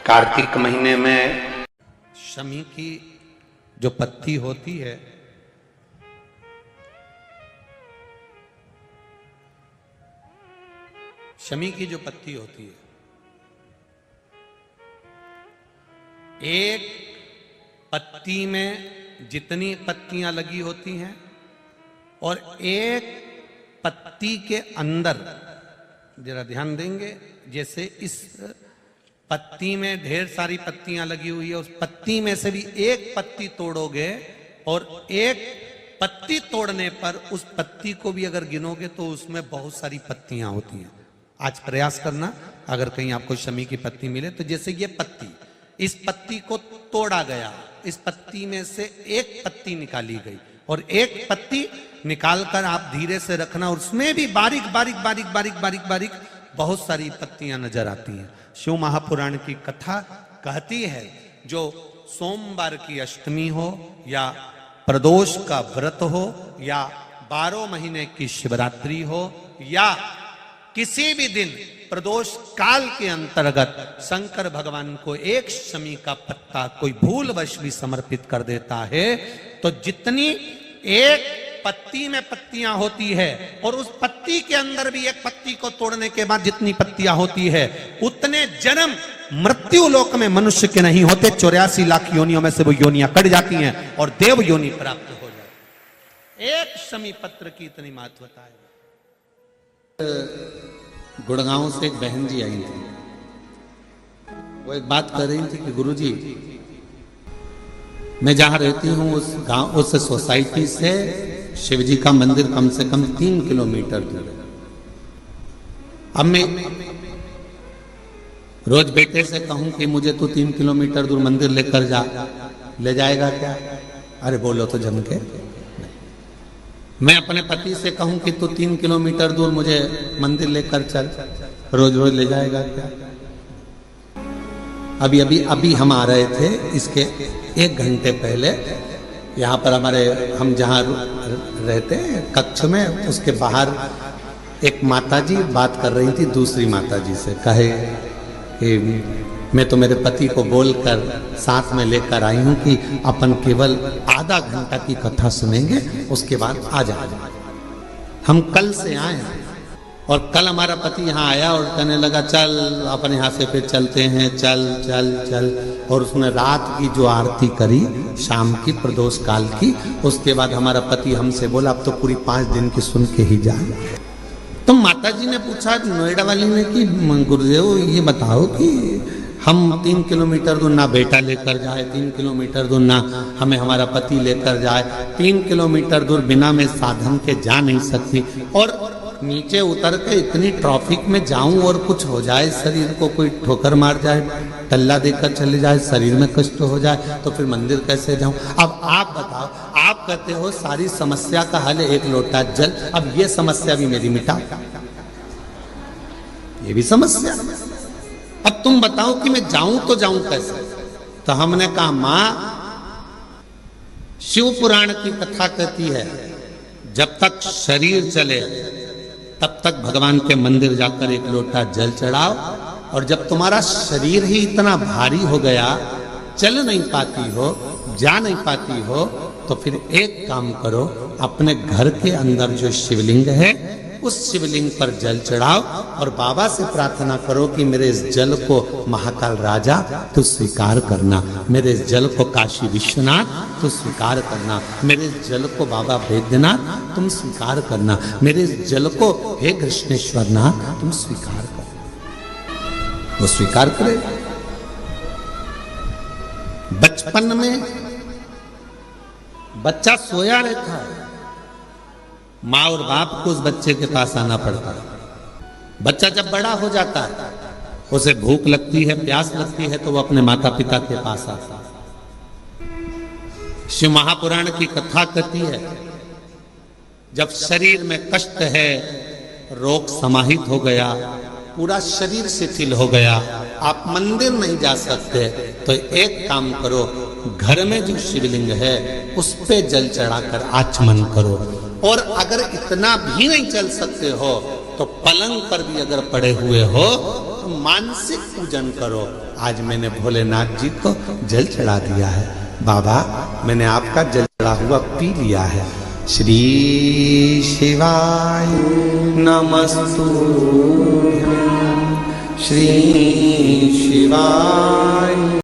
कार्तिक महीने में शमी की जो पत्ती होती है, शमी की जो पत्ती होती है, एक पत्ती में जितनी पत्तियां लगी होती हैं और एक पत्ती के अंदर, जरा ध्यान देंगे, जैसे इस पत्ती में ढेर सारी पत्तियां लगी हुई है, उस पत्ती में से भी एक पत्ती तोड़ोगे और एक पत्ती तोड़ने पर उस पत्ती को भी अगर गिनोगे तो उसमें बहुत सारी पत्तियां होती हैं। आज प्रयास करना, अगर कहीं आपको शमी की पत्ती मिले तो जैसे ये पत्ती, इस पत्ती को तोड़ा गया, इस पत्ती में से एक पत्ती निकाली गई और एक पत्ती निकालकर आप धीरे से रखना, और उसमें भी बारीक बारीक बारीक बारीक बारीक बारीक बहुत सारी पत्तियां नजर आती हैं। शिव महापुराण की कथा कहती है, जो सोमवार की अष्टमी हो या प्रदोष का व्रत हो या 12 महीने की शिवरात्रि हो या किसी भी दिन प्रदोष काल के अंतर्गत शंकर भगवान को एक शमी का पत्ता कोई भूलवश भी समर्पित कर देता है, तो जितनी एक पत्ती में पत्तियां होती है और उस पत्ती के अंदर भी एक पत्ती को तोड़ने के बाद जितनी पत्तियां होती है, उतने जन्म मृत्यु लोक में मनुष्य के नहीं होते। 84 लाख योनियों में से वो योनियां कट जाती हैं और देव योनि प्राप्त हो जाती है। एक शमी पत्र की इतनी महत्वता है। गुड़गांव से एक बहन जी आई थी, वो एक बात कर रही थी कि गुरुजी, मैं जहां रहती हूं उस गांव, उस सोसाइटी से शिवजी का मंदिर कम से कम 3 किलोमीटर दूर है। अब मैं रोज बेटे से कहूं कि मुझे तो 3 किलोमीटर दूर मंदिर लेकर जा, ले जाएगा क्या? अरे बोलो तो जम के। मैं अपने पति से कहूं कि तू 3 किलोमीटर दूर मुझे मंदिर लेकर चल, रोज रोज ले जाएगा क्या? अभी हम आ रहे थे, इसके 1 घंटे पहले यहाँ पर हमारे, हम जहाँ रहते हैं कक्ष में, उसके बाहर एक माताजी बात कर रही थी दूसरी माताजी से। कहे कि मैं तो मेरे पति को बोलकर साथ में लेकर आई हूं कि अपन केवल आधा घंटा की कथा सुनेंगे, उसके बाद आ जाएंगे। हम कल से आए हैं और कल हमारा पति यहाँ आया और कहने लगा चल अपन यहाँ से फिर चलते हैं, चल चल चल। और उसने रात की जो आरती करी शाम की प्रदोष काल की, उसके बाद हमारा पति हमसे बोला अब तो पूरी 5 दिन की सुन के ही जाए। तो माताजी ने पूछा नोएडा वाली ने कि गुरुदेव ये बताओ कि हम 3 किलोमीटर दूर ना बेटा लेकर जाए, 3 किलोमीटर दूर ना हमें हमारा पति लेकर जाए, 3 किलोमीटर दूर बिना मैं साधन के जा नहीं सकती, और नीचे उतर के इतनी ट्रैफिक में जाऊं और कुछ हो जाए, शरीर को कोई ठोकर मार जाए, टल्ला देकर चले जाए, शरीर में कष्ट हो जाए, तो फिर मंदिर कैसे जाऊं? अब आप बताओ, आप कहते हो सारी समस्या का हल है 1 लोटा जल, अब ये समस्या भी मेरी मिटाओ, ये भी समस्या। अब तुम बताओ कि मैं जाऊं तो जाऊं कैसे? तो हमने कहा मां, शिव पुराण की कथा कहती है जब तक शरीर चले तब तक भगवान के मंदिर जाकर 1 लोटा जल चढ़ाओ, और जब तुम्हारा शरीर ही इतना भारी हो गया, चल नहीं पाती हो, जा नहीं पाती हो, तो फिर एक काम करो, अपने घर के अंदर जो शिवलिंग है उस शिवलिंग पर जल चढ़ाओ और बाबा से प्रार्थना करो कि मेरे इस जल को महाकाल राजा तू स्वीकार करना, मेरे इस जल को काशी विश्वनाथ तू स्वीकार करना, मेरे इस जल को बाबा वैद्यनाथ तुम स्वीकार करना, मेरे इस जल को हे कृष्णेश्वर नाथ तुम स्वीकार कर। वो स्वीकार करे। बचपन में बच्चा सोया रहता है, माँ और बाप को उस बच्चे के पास आना पड़ता है। बच्चा जब बड़ा हो जाता है, उसे भूख लगती है, प्यास लगती है, तो वो अपने माता पिता के पास आता है। शिव महापुराण की कथा कहती है जब शरीर में कष्ट है, रोग समाहित हो गया, पूरा शरीर शिथिल हो गया, आप मंदिर नहीं जा सकते, तो एक काम करो, घर में जो शिवलिंग है उस पे जल चढ़ाकर आचमन करो, और अगर इतना भी नहीं चल सकते हो तो पलंग पर भी अगर पड़े हुए हो मानसिक पूजन करो। आज मैंने भोलेनाथ जी को जल चढ़ा दिया है, बाबा मैंने आपका जल चढ़ा हुआ पी लिया है। श्री शिवाय नमस्तुभ्यं, श्री शिवाय